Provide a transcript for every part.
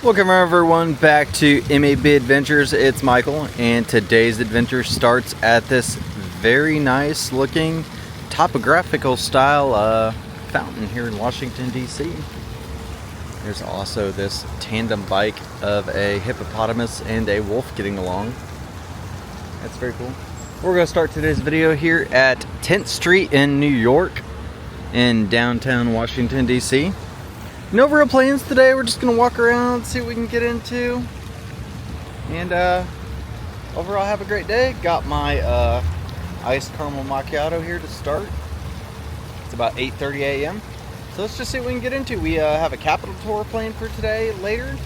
Welcome everyone back to MAB Adventures. It's Michael, and today's adventure starts at this very nice looking topographical style fountain here in Washington DC. There's also this tandem bike of a hippopotamus and a wolf getting along. That's very cool. We're going to start today's video here at 10th Street in New York in downtown Washington DC. No real plans today. We're just going to walk around, see what we can get into. And overall, have a great day. Got my iced caramel macchiato here to start. It's about 8:30 a.m. So let's just see what we can get into. We have a Capitol tour planned for today later.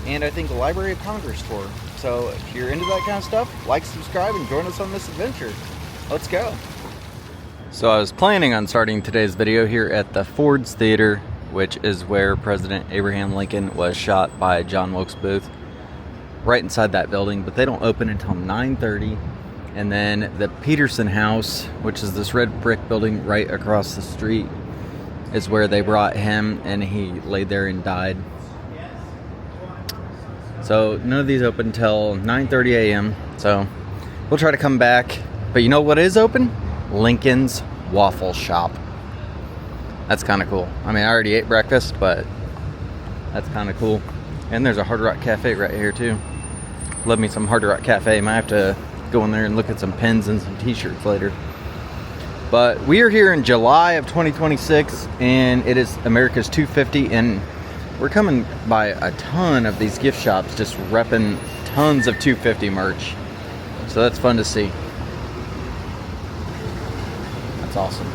And I think a Library of Congress tour. So if you're into that kind of stuff, like, subscribe, and join us on this adventure. Let's go. So I was planning on starting today's video here at the Ford's Theater, which is where President Abraham Lincoln was shot by John Wilkes Booth, right inside that building, but they don't open until 9:30. And then the Peterson House, which is this red brick building right across the street, is where they brought him, and he laid there and died. So none of these open until 9:30 a.m. So we'll try to come back. But you know what is open? Lincoln's Waffle Shop. That's kind of cool. I mean, I already ate breakfast, but that's kind of cool. And there's a Hard Rock Cafe right here too. Love me some Hard Rock Cafe. Might have to go in there and look at some pens and some t-shirts later. But we are here in July of 2026, and it is America's 250, and we're coming by a ton of these gift shops just repping tons of 250 merch. So that's fun to see. That's awesome.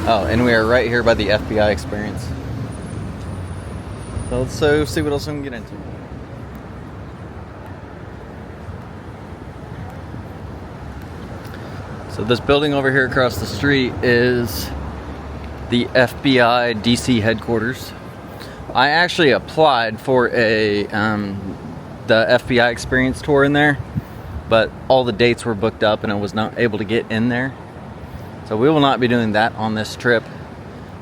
Oh, and we are right here by the FBI experience. So let's see what else we can get into. So this building over here across the street is the FBI DC headquarters. I actually applied for the FBI experience tour in there, but all the dates were booked up and I was not able to get in there. So we will not be doing that on this trip.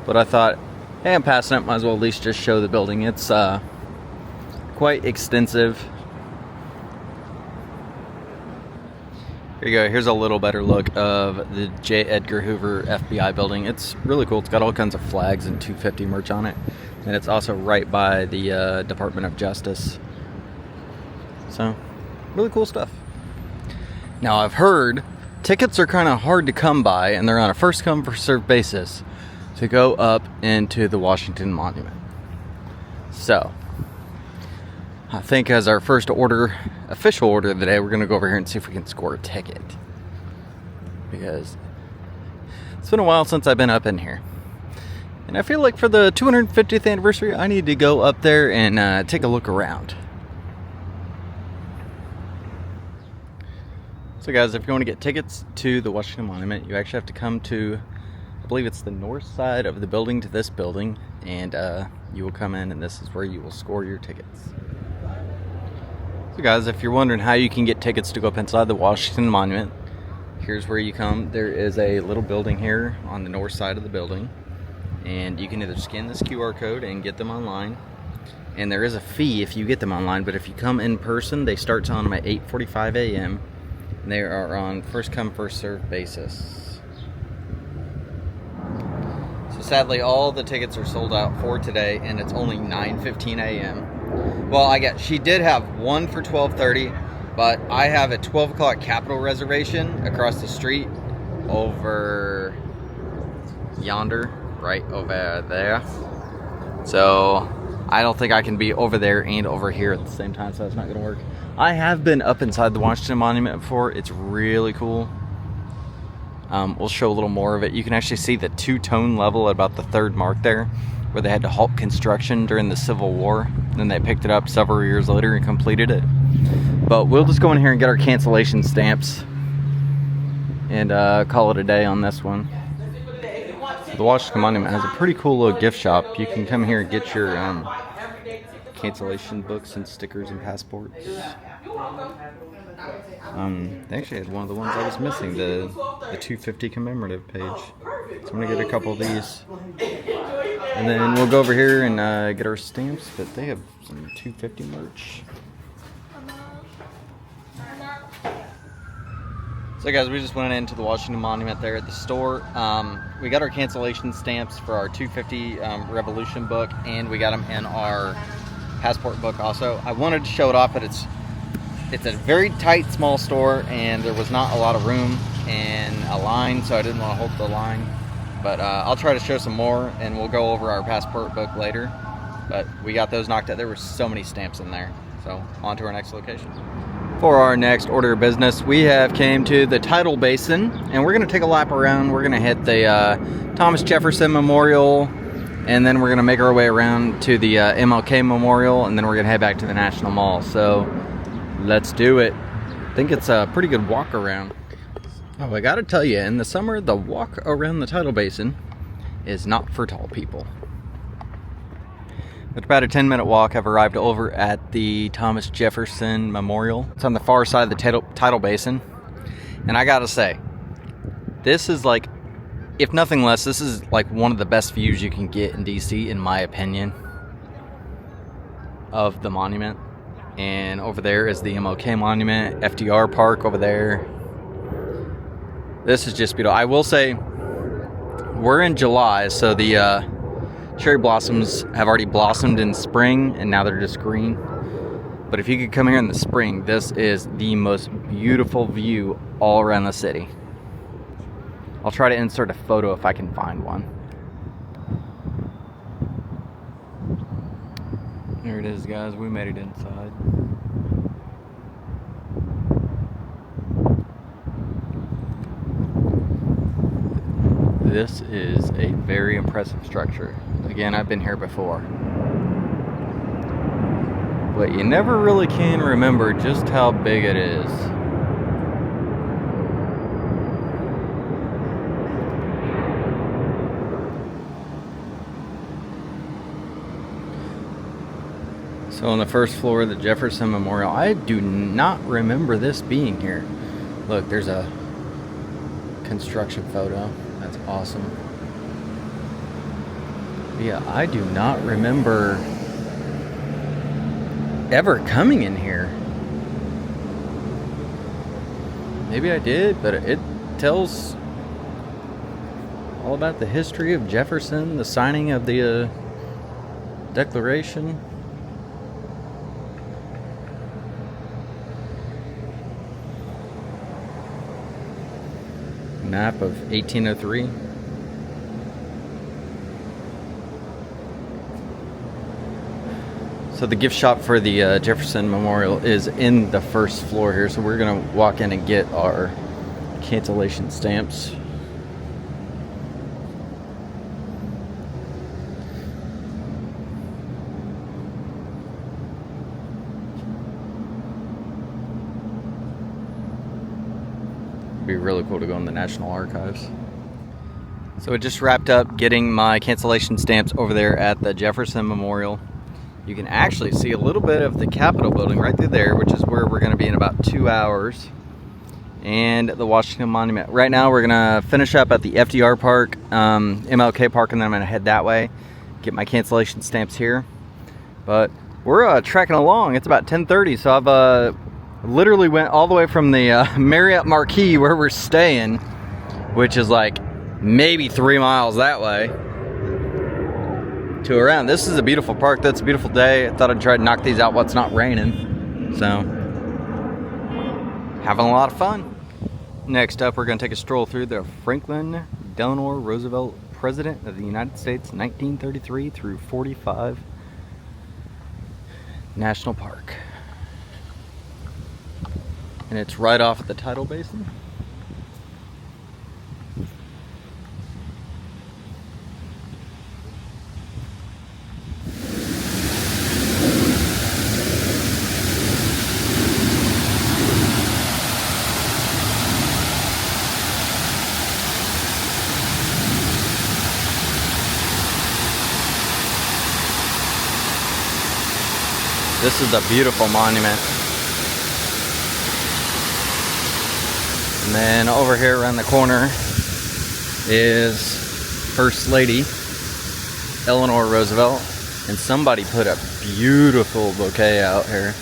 But I thought, hey, I'm passing it, might as well at least just show the building. It's quite extensive. Here you go. Here's a little better look of the J. Edgar Hoover FBI building. It's really cool. It's got all kinds of flags and 250 merch on it. And it's also right by the Department of Justice. So, really cool stuff. Now, I've heard tickets are kind of hard to come by, and they're on a first-come, first-served basis to go up into the Washington Monument. So, I think as our first order, official order of the day, we're going to go over here and see if we can score a ticket. Because it's been a while since I've been up in here. And I feel like for the 250th anniversary, I need to go up there and take a look around. So guys, if you want to get tickets to the Washington Monument, you actually have to come to, I believe it's the north side of the building to this building, and you will come in and this is where you will score your tickets. So guys, if you're wondering how you can get tickets to go up inside the Washington Monument, here's where you come. There is a little building here on the north side of the building, and you can either scan this QR code and get them online, and there is a fee if you get them online, but if you come in person, they start selling them at 8:45 a.m. and they are on first come, first served basis. So sadly, all the tickets are sold out for today, and it's only 9:15 a.m. Well, she did have one for 12:30, but I have a 12 o'clock Capitol reservation across the street over yonder, right over there. So I don't think I can be over there and over here at the same time, so that's not going to work. I have been up inside the Washington Monument before. It's really cool. We'll show a little more of it. You can actually see the two-tone level at about the third mark there, where they had to halt construction during the Civil War. Then they picked it up several years later and completed it. But we'll just go in here and get our cancellation stamps and call it a day on this one. The Washington Monument has a pretty cool little gift shop. You can come here and get your cancellation books and stickers and passports. They actually had one of the ones I was missing, the 250 commemorative page. So I'm gonna get a couple of these. And then we'll go over here and get our stamps, but they have some 250 merch. So guys, we just went into the Washington Monument there at the store. We got our cancellation stamps for our 250 Revolution book, and we got them in our passport book also. I wanted to show it off, but it's a very tight, small store, and there was not a lot of room and a line, so I didn't want to hold the line. But I'll try to show some more, and we'll go over our passport book later. But we got those knocked out. There were so many stamps in there. So on to our next location. For our next order of business, we have came to the tidal basin, and we're going to take a lap around. We're going to hit the Thomas Jefferson Memorial, and then we're going to make our way around to the MLK Memorial, and then we're going to head back to the National Mall. So let's do it. I think it's a pretty good walk around. Oh, I got to tell you, in the summer, the walk around the tidal basin is not for tall people. It's about a 10-minute walk. I've arrived over at the Thomas Jefferson Memorial. It's on the far side of the tidal basin. And I gotta say, this is like, if nothing less, this is like one of the best views you can get in DC, in my opinion, of the monument. And over there is the MLK Monument, FDR Park over there. This is just beautiful. I will say, we're in July, so the cherry blossoms have already blossomed in spring, and now they're just green. But if you could come here in the spring, this is the most beautiful view all around the city. I'll try to insert a photo if I can find one. There it is, guys. We made it inside. This is a very impressive structure. Again, I've been here before. But you never really can remember just how big it is. So on the first floor of the Jefferson Memorial, I do not remember this being here. Look, there's a construction photo. That's awesome. Yeah, I do not remember ever coming in here. Maybe I did, but it tells all about the history of Jefferson, the signing of the Declaration. Map of 1803. So the gift shop for the Jefferson Memorial is in the first floor here, so we're gonna walk in and get our cancellation stamps. Be really cool to go in the National Archives. So it just wrapped up getting my cancellation stamps over there at the Jefferson Memorial. You can actually see a little bit of the Capitol building right through there, which is where we're going to be in about 2 hours, and the Washington Monument. Right now we're going to finish up at the FDR Park, MLK Park, and then I'm going to head that way, get my cancellation stamps here. But we're trekking along. It's about 10:30, so I've literally went all the way from the Marriott Marquis where we're staying, which is like maybe 3 miles that way, to around. This is a beautiful park. That's a beautiful day. I thought I'd try to knock these out while it's not raining. So, having a lot of fun. Next up, we're going to take a stroll through the Franklin Delano Roosevelt, President of the United States, 1933 through 45 National Park. And it's right off at the tidal basin. This is a beautiful monument. And then over here around the corner is First Lady Eleanor Roosevelt, and somebody put a beautiful bouquet out here.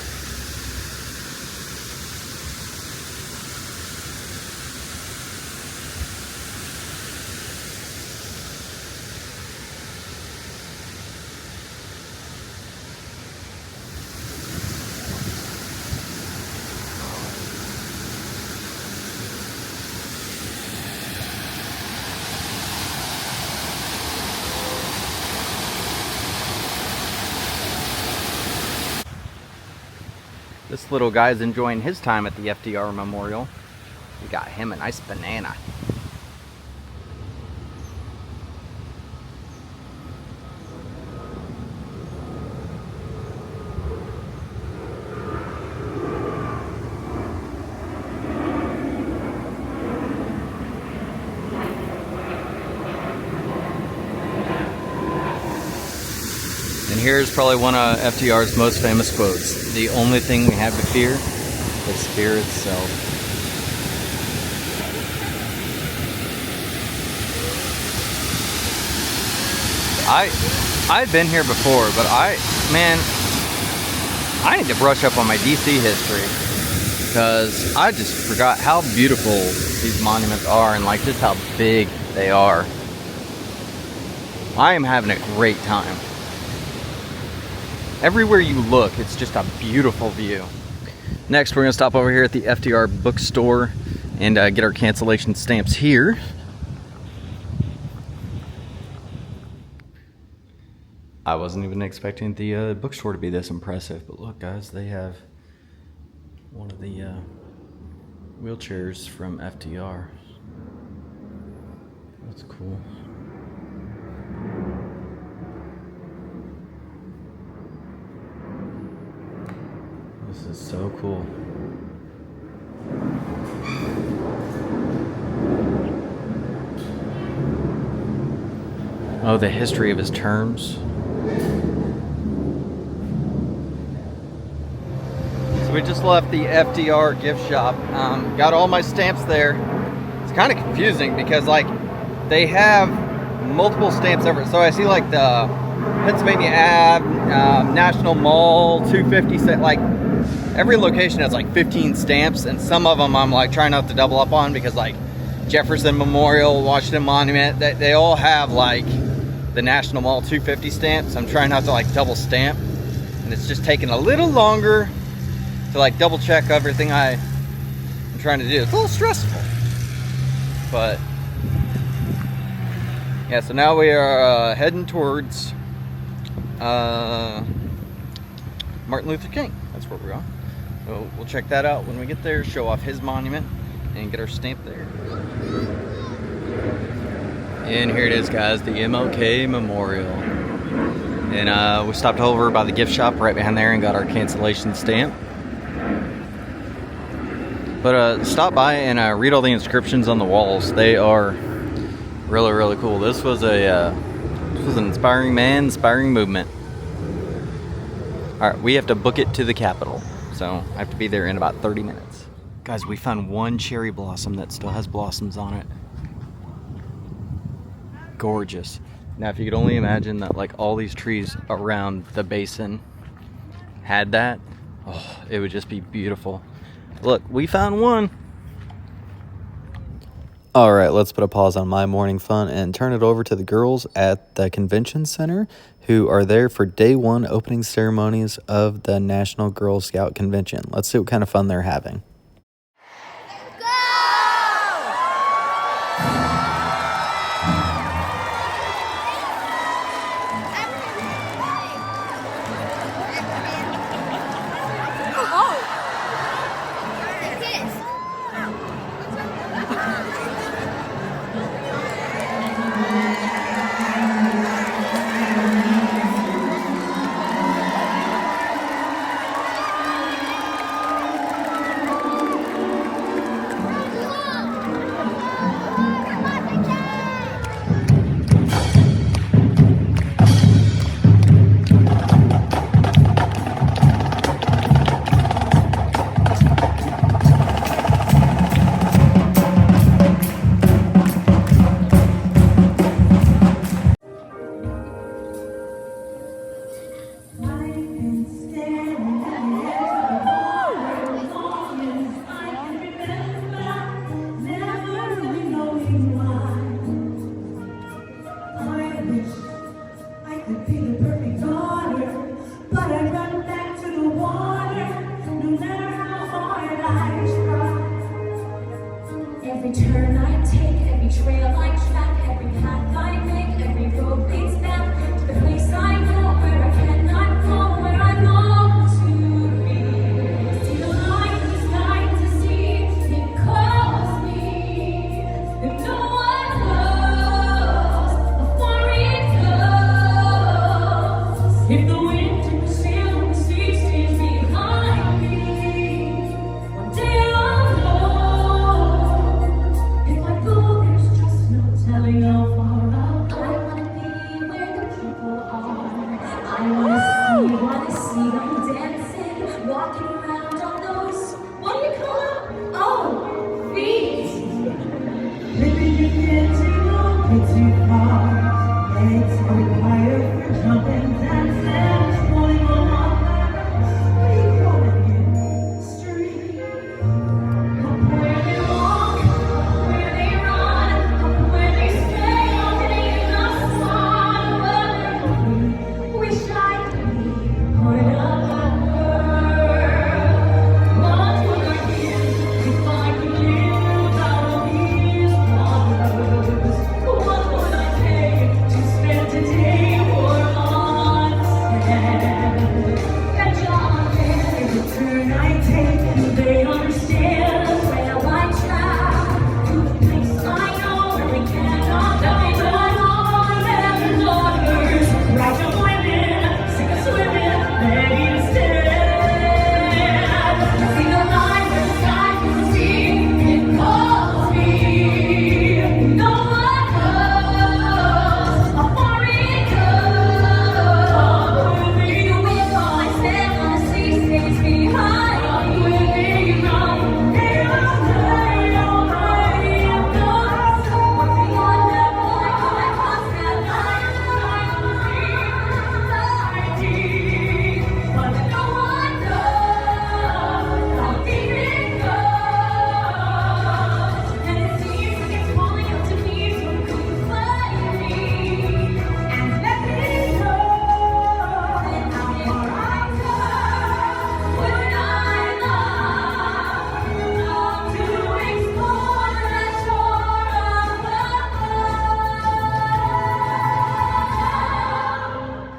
This little guy's enjoying his time at the FDR Memorial. We got him a nice banana. And here's probably one of FDR's most famous quotes. The only thing we have to fear is fear itself. I've been here before, but I need to brush up on my DC history, because I just forgot how beautiful these monuments are and like just how big they are. I am having a great time. Everywhere you look, it's just a beautiful view. Next, we're gonna stop over here at the FDR bookstore and get our cancellation stamps here. I wasn't even expecting the bookstore to be this impressive, but look guys, they have one of the wheelchairs from FDR. That's cool. This is so cool. Oh, the history of his terms. So we just left the FDR gift shop. Got all my stamps there. It's kind of confusing because like they have multiple stamps everywhere. So I see like the Pennsylvania Ave, National Mall, 250 cent, like every location has like 15 stamps, and some of them I'm like trying not to double up on because like Jefferson Memorial, Washington Monument, they all have like the National Mall 250 stamps. I'm trying not to like double stamp, and it's just taking a little longer to like double check everything I'm trying to do. It's a little stressful, but yeah. So now we are heading towards Martin Luther King. That's where we're going. So we'll check that out when we get there, show off his monument, and get our stamp there. And here it is, guys, the MLK Memorial. And we stopped over by the gift shop right behind there and got our cancellation stamp. But stop by and read all the inscriptions on the walls. They are really, really cool. This was an inspiring man, inspiring movement. All right, we have to book it to the Capitol, so I have to be there in about 30 minutes. Guys, we found one cherry blossom that still has blossoms on it. Gorgeous. Now, if you could only imagine that like all these trees around the basin had that, oh, it would just be beautiful. Look, we found one. All right, let's put a pause on my morning fun and turn it over to the girls at the convention center who are there for day one opening ceremonies of the National Girl Scout Convention. Let's see what kind of fun they're having. I'd be the perfect daughter, but I run back to the water, no matter how hard I try. Every turn I take, every trail I track, every path I make, every road leads back to the place I know where I cannot go, where I long to be. See the light in the sky to see, it calls me, and no one knows how far it goes. If the wind and the sail and the sea stays behind me, one day I'll know. If I go, there's just no telling how far I'll go. I wanna be where the people are. I wanna see them dancing, walking around on those, what do you call them? Oh, feet. Living in the empty, won't get too far. Legs are required for jumping, dancing, pulling on my, what do you call it again? Street. Where they walk, where they run, where they stay all day in the sun. But wish I could be part of that world. What would I give if I could live out of these waters? What would I pay to spend a day or months there? And John, every turn I take, they understand the trail I track to the place I know where we cannot die. But all them daughters, righteous women, sick of swimming, ready to stand. See the line where the sky can see, it calls me. No one knows how far it goes. The wind on my sail on the sea stays behind me. Day all night, I'm gone. What's beyond that point? I cross that line. I will see the but no one knows how deep it goes. And it seems like it's calling out to me, so come find me and let me know how far I go when I long to explore that shore of love.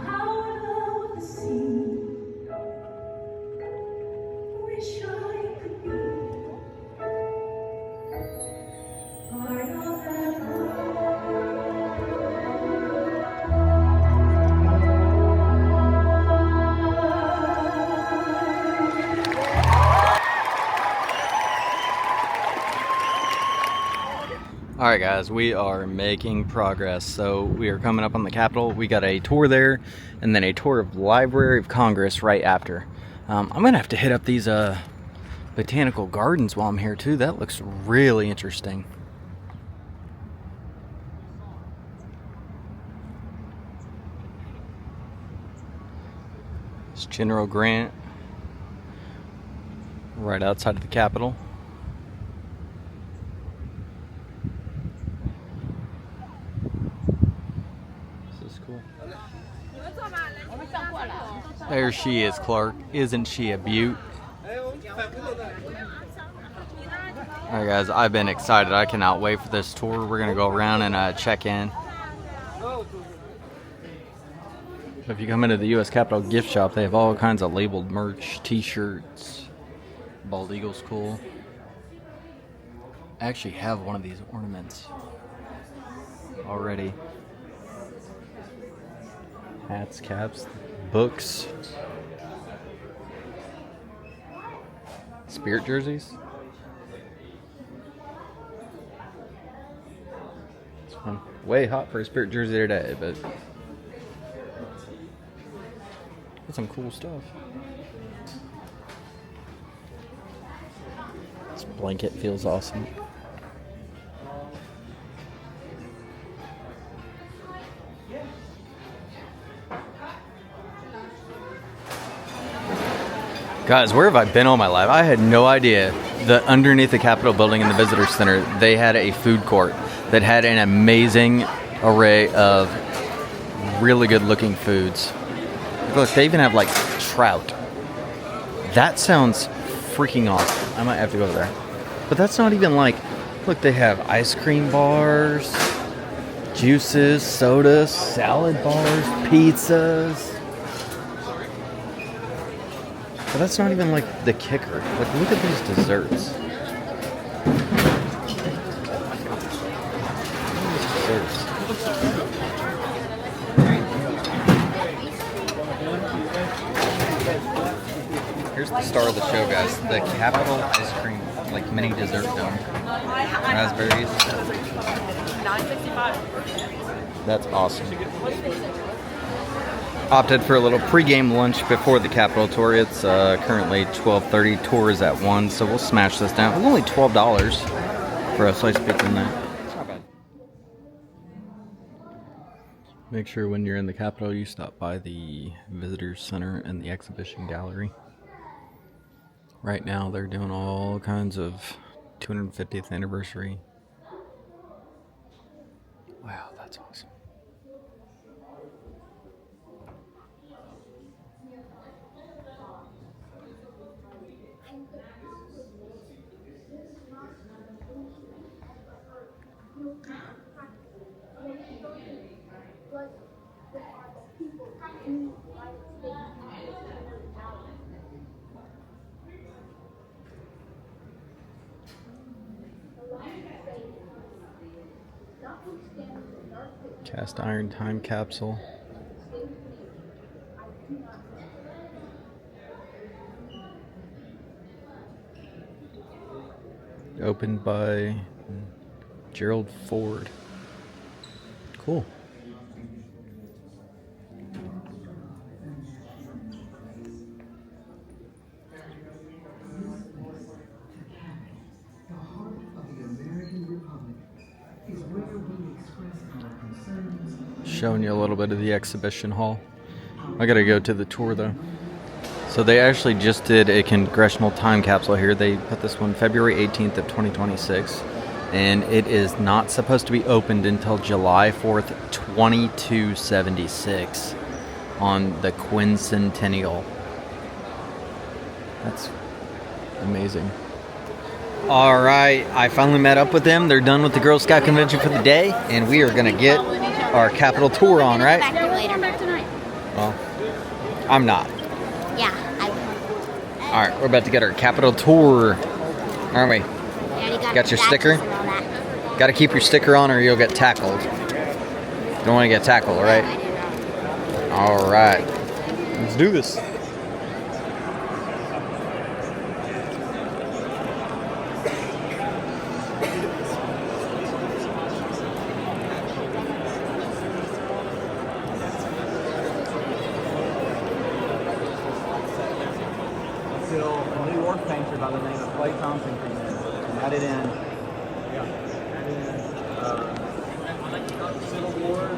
Out of the sea, wish I could be part of that All right, guys, we are making progress. So we are coming up on the Capitol. We got a tour there, and then a tour of the Library of Congress right after. I'm gonna have to hit up these botanical gardens while I'm here too. That looks really interesting. It's General Grant right outside of the Capitol. This is cool. There she is, Clark. Isn't she a beaut? Alright, guys, I've been excited. I cannot wait for this tour. We're going to go around and check in. If you come into the U.S. Capitol gift shop, they have all kinds of labeled merch, t-shirts. Bald Eagle's cool. I actually have one of these ornaments already. Hats, caps, books. Spirit jerseys. It's fun. Way hot for a Spirit jersey today, but that's some cool stuff. This blanket feels awesome. Guys, where have I been all my life? I had no idea that underneath the Capitol building in the Visitor Center, they had a food court that had an amazing array of really good looking foods. Look, they even have like trout. That sounds freaking awesome. I might have to go there. But that's not even like, look, they have ice cream bars, juices, sodas, salad bars, pizzas. But that's not even like the kicker. Like, look at these desserts. Here's the star of the show, guys. The Capital Ice Cream, like mini dessert dome. Raspberries. That's awesome. Opted for a little pregame lunch before the Capitol tour. It's currently 12:30. Tour is at 1, so we'll smash this down. It's only $12 for a slice pizza in that. It's not bad. Make sure when you're in the Capitol, you stop by the Visitors Center and the Exhibition Gallery. Right now, they're doing all kinds of 250th anniversary. Wow, that's awesome. Cast iron time capsule. Opened by Gerald Ford. Cool. Showing you a little bit of the exhibition hall. I gotta go to the tour though. So they actually just did a congressional time capsule here. They put this one February 18th of 2026. And it is not supposed to be opened until July 4th, 2276 on the quincentennial. That's amazing. All right, I finally met up with them. They're done with the Girl Scout convention for the day, and we are gonna get our Capitol tour on, right? Back here later. Back tonight. Well, I'm not. Yeah, I will. All right, we're about to get our Capitol tour, aren't we? Got your sticker? Got to keep your sticker on or you'll get tackled. Don't want to get tackled, all right? All right. Let's do this. Until a New York painter by the name of Clay Thompson came in and added in Civil War.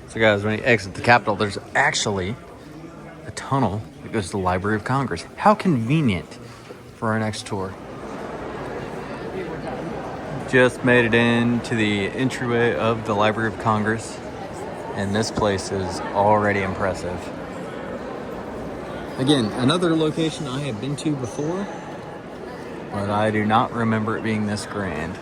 So guys, when you exit the Capitol, there's actually a tunnel that goes to the Library of Congress. How convenient for our next tour. Just made it into the entryway of the Library of Congress, and this place is already impressive. Again, another location I have been to before, but I do not remember it being this grand.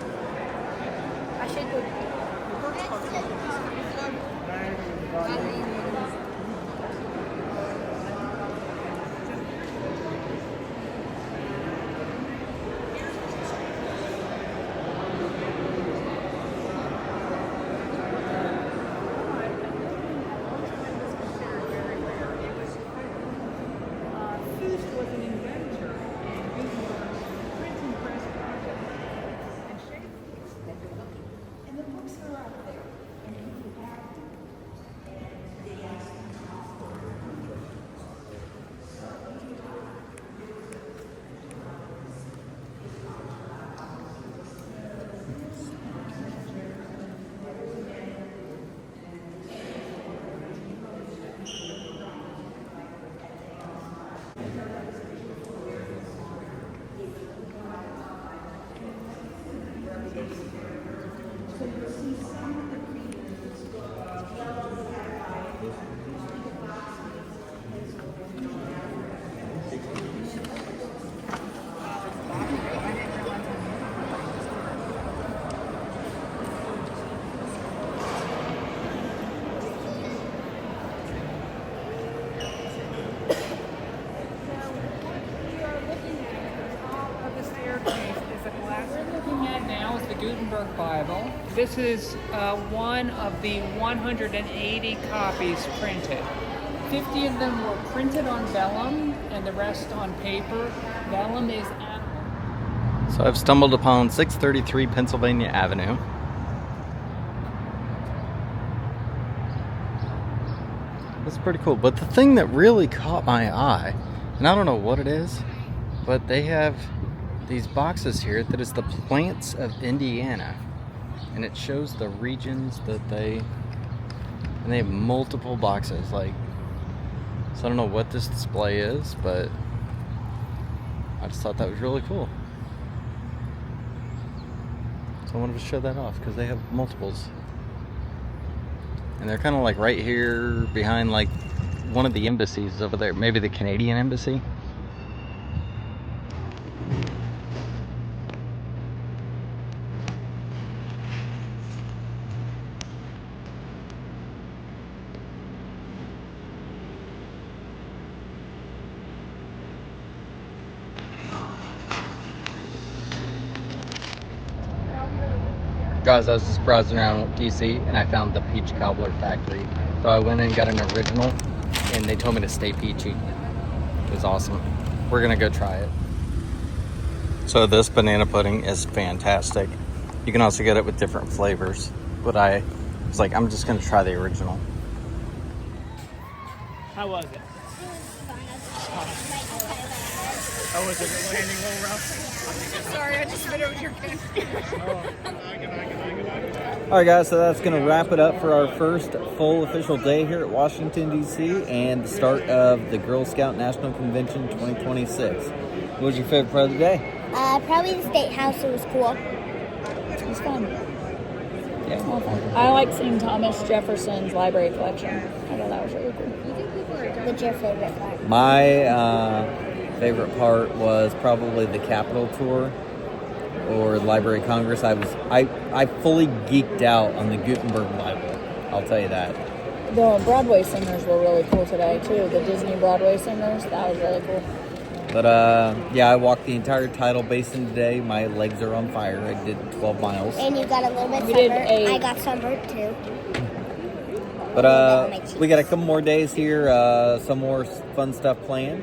Gutenberg Bible. This is one of the 180 copies printed. 50 of them were printed on vellum and the rest on paper. Vellum is animal. So I've stumbled upon 633 Pennsylvania Avenue. That's pretty cool. But the thing that really caught my eye, and I don't know what it is, but they have these boxes here that is the plants of Indiana, and it shows the regions that they have multiple boxes. Like, so I don't know what this display is, but I just thought that was really cool. So I wanted to show that off because they have multiples, and they're kind of like right here behind like one of the embassies over there, maybe the Canadian embassy. Guys, I was just browsing around DC and I found the Peach Cobbler Factory. So I went and got an original and they told me to stay peachy. It was awesome. We're gonna go try it. So this banana pudding is fantastic. You can also get it with different flavors, but I was like, I'm just gonna try the original. How was it? Oh, was it landing a little rough? Sorry, I just spit over your Alright guys, so that's going to wrap it up for our first full official day here at Washington, D.C. and the start of the Girl Scout National Convention 2026. What was your favorite part of the day? Probably the State House. It was cool. It was fun. Yeah. Well, fun. I like seeing Thomas Jefferson's library collection. I thought that was really cool. What's your favorite part? My favorite part was probably the Capitol tour or Library of Congress. I fully geeked out on the Gutenberg Bible. I'll tell you that. The Broadway singers were really cool today too. The Disney Broadway singers, that was really cool. But yeah, I walked the entire tidal basin today. My legs are on fire. I did 12 miles. And you got a little bit We did sunburned. a- I got sunburned too. But we got a couple more days here. Some more fun stuff planned.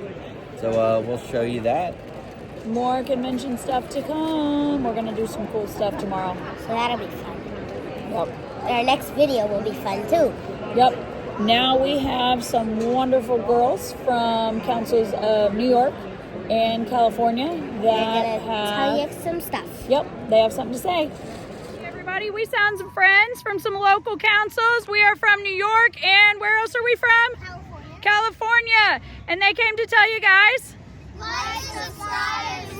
So we'll show you that. More convention stuff to come. We're gonna do some cool stuff tomorrow. So that'll be fun. Yep. Our next video will be fun too. Yep. Now we have some wonderful girls from councils of New York and California They're that gonna tell have. you some stuff. Yep, they have something to say. Everybody, we found some friends from some local councils. We are from New York, and where else are we from? California. And they came to tell you guys. Like, subscribe, and